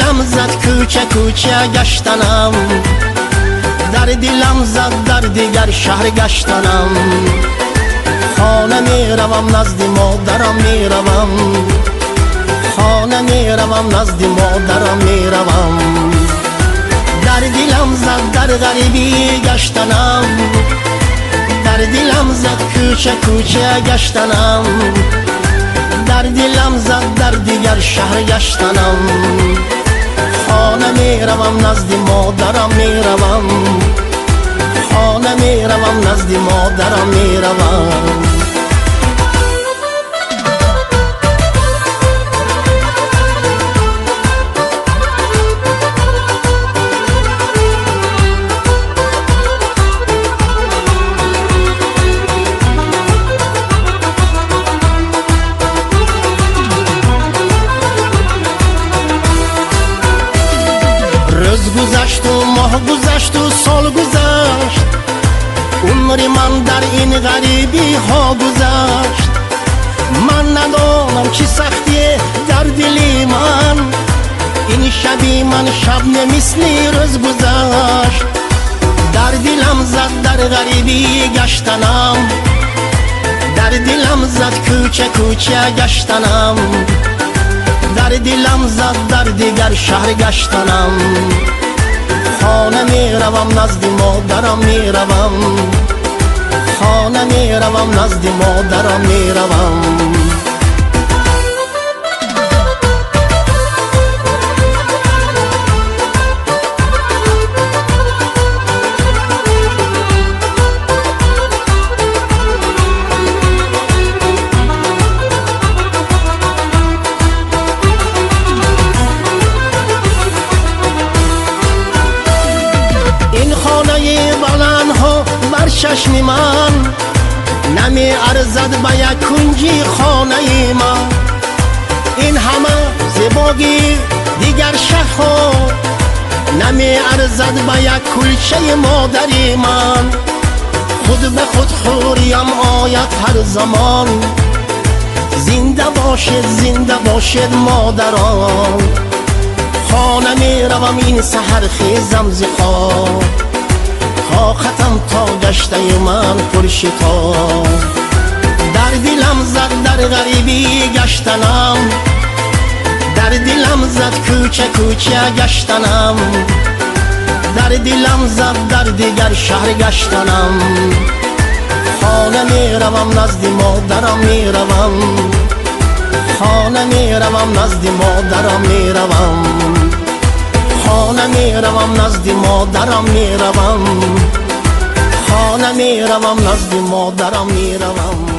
دلم زد کوچه کوچه گشتنم، در دلم زد در دیگر شهر گشتنم. خانه می روم نزد مادرم می روم، خانه می روم نزد مادرم می روم. در دلم زد در غریبی گشتنم، در دلم زد کوچه کوچه گشتنم، در دلم زد در دیگر شهر گشتنم. خانه می روم نزد مادرم می روم، خانه می روم نزد مادرم می روم. روز گذشت و ماه گذشت و سال گذشت، عمر من در این غریبی ها گذشت. من ندانم چی سختیه در دلی من، این شبی من شب نمیسلی روز گذشت. در دلم زد در غریبی گشتنم، در دلم زد کوچه کوچه گشتنم، در دلم زد در دیگر شهر گشتنم. خانه می روم نزد مادرم می روم، خانه می روم نزد مادرم می روم. بر چشم من نمی ارزد به یک کنجی خانه من، این همه زیبایی دیگر شهرها نمی ارزد به یک کلچه مادری من. خود به خود خوریم آید هر زمان، زنده باشد مادران. خانه می روم این سحر خیزم ز خواب، تا ختم تا گشته من پرشتاب. در دلم زد در غریبی گشتنم، در دلم زد کوچه کوچه گشتنم، در دلم زد در دیگر شهر گشتنم. خانه می روم نزد مادرم می روم، خانه می روم نزد مادرم می روم، خانه می روم نزد مادرم می روم، خانه می روم نزد مادرم می روم.